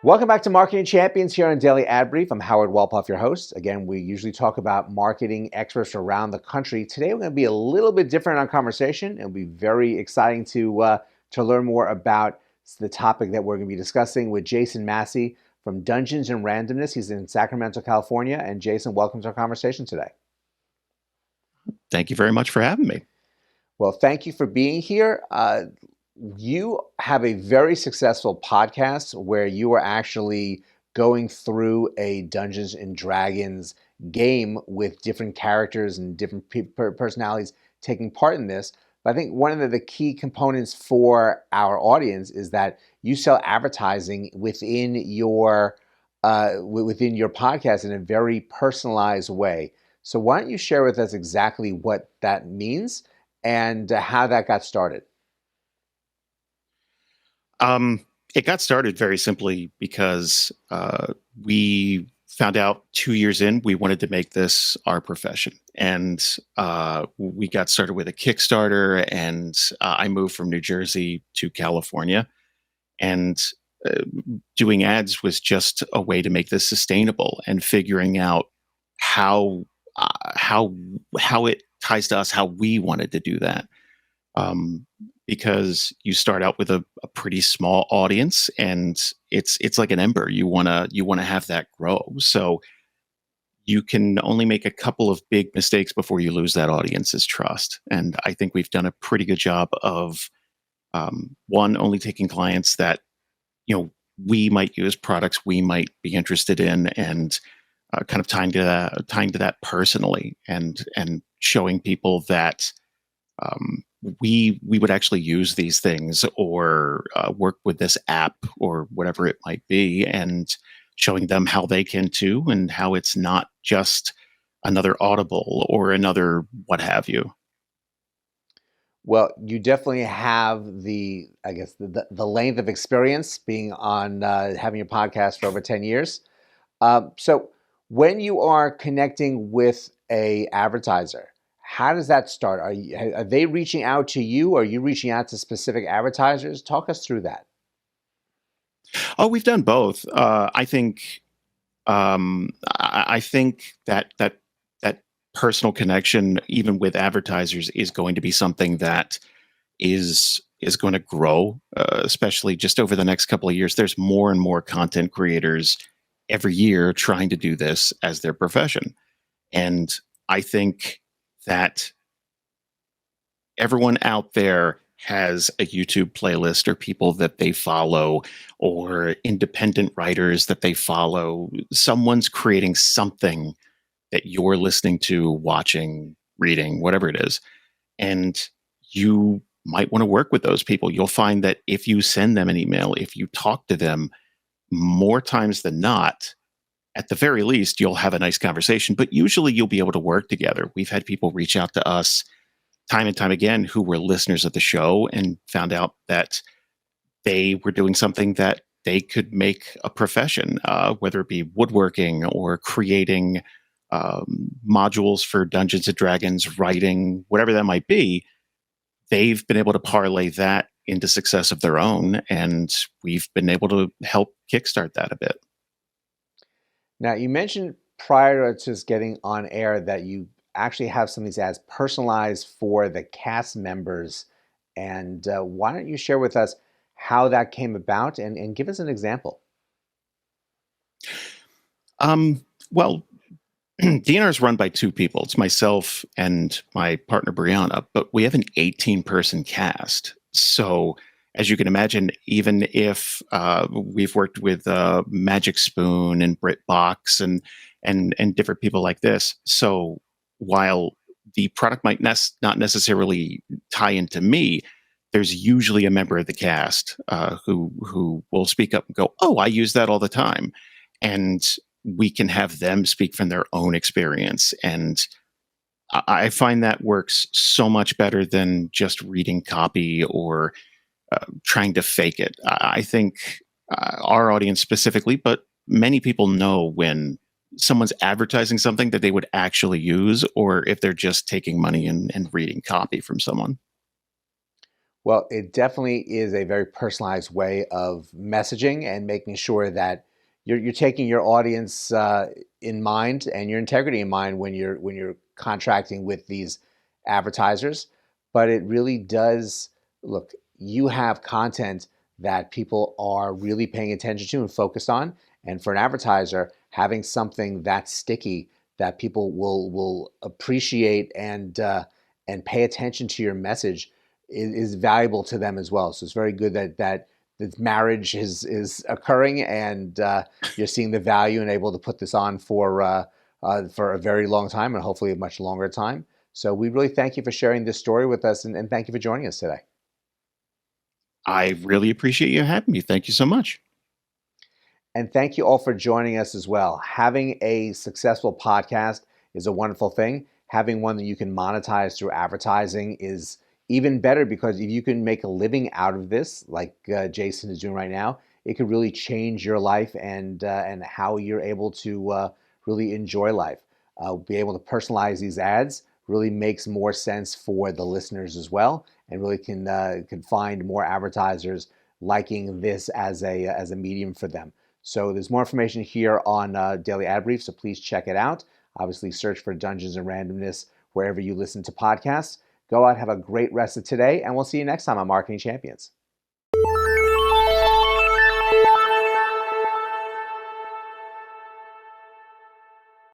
Welcome back to Marketing Champions here on Daily Ad Brief. I'm Howard Walpoff, your host. Again, we usually talk about marketing experts around the country. Today, we're going to be a little bit different on conversation. It'll be very exciting to learn more about the topic that we're going to be discussing with Jason Massey from Dungeons and Randomness. He's in Sacramento, California. And Jason, welcome to our conversation today. Thank you very much for having me. Well, thank you for being here. You have a very successful podcast where you are actually going through a Dungeons and Dragons game with different characters and different personalities taking part in this. But I think one of the key components for our audience is that you sell advertising within your podcast in a very personalized way. So why don't you share with us exactly what that means and how that got started? It got started very simply because we found out 2 years in we wanted to make this our profession, and we got started with a Kickstarter. And I moved from New Jersey to California, and doing ads was just a way to make this sustainable. And figuring out how it ties to us, how we wanted to do that. Because you start out with a pretty small audience, and it's like an ember. You wanna have that grow. So you can only make a couple of big mistakes before you lose that audience's trust. And I think we've done a pretty good job of one, only taking clients that we might use, products we might be interested in, and kind of tying to that personally, and showing people that we would actually use these things, or work with this app, or whatever it might be, and showing them how they can too, and how it's not just another Audible or another what have you. Well, you definitely have the length of experience being on having your podcast for over 10 years. So when you are connecting with a advertiser, how does that start? Are they reaching out to you? Or are you reaching out to specific advertisers? Talk us through that. Oh, we've done both. I think that personal connection, even with advertisers, is going to be something that is going to grow, especially just over the next couple of years. There's more and more content creators every year trying to do this as their profession, and I think that everyone out there has a YouTube playlist, or people that they follow, or independent writers that they follow. Someone's creating something that you're listening to, watching, reading, whatever it is. And you might want to work with those people. You'll find that if you send them an email, if you talk to them, more times than not, at the very least, you'll have a nice conversation, but usually you'll be able to work together. We've had people reach out to us time and time again who were listeners of the show and found out that they were doing something that they could make a profession, whether it be woodworking or creating modules for Dungeons and Dragons, writing, whatever that might be. They've been able to parlay that into success of their own, and we've been able to help kickstart that a bit. Now, you mentioned prior to us getting on air that you actually have some of these ads personalized for the cast members. And why don't you share with us how that came about, and give us an example? Well, DNR is run by two people. It's myself and my partner, Brianna, but we have an 18-person cast. So as you can imagine, even if we've worked with Magic Spoon and BritBox and different people like this. So while the product might not necessarily tie into me, there's usually a member of the cast who will speak up and go, "Oh, I use that all the time," and we can have them speak from their own experience. And I find that works so much better than just reading copy or trying to fake it. I think our audience specifically, but many people know when someone's advertising something that they would actually use, or if they're just taking money and reading copy from someone. Well, it definitely is a very personalized way of messaging and making sure that you're taking your audience in mind and your integrity in mind when you're contracting with these advertisers. But it really does look. You have content that people are really paying attention to and focused on, and for an advertiser, having something that sticky that people will appreciate and pay attention to your message is valuable to them as well. So it's very good that this marriage is occurring, and you're seeing the value and able to put this on for a very long time and hopefully a much longer time. So we really thank you for sharing this story with us, and thank you for joining us today. I really appreciate you having me. Thank you so much. And thank you all for joining us as well. Having a successful podcast is a wonderful thing. Having one that you can monetize through advertising is even better, because if you can make a living out of this, like Jason is doing right now, it could really change your life and how you're able to really enjoy life. Be able to personalize these ads really makes more sense for the listeners as well, and really can find more advertisers liking this as a medium for them. So there's more information here on Daily Ad Brief, so please check it out. Obviously, search for Dungeons and Randomness wherever you listen to podcasts. Go out, have a great rest of today, and we'll see you next time on Marketing Champions.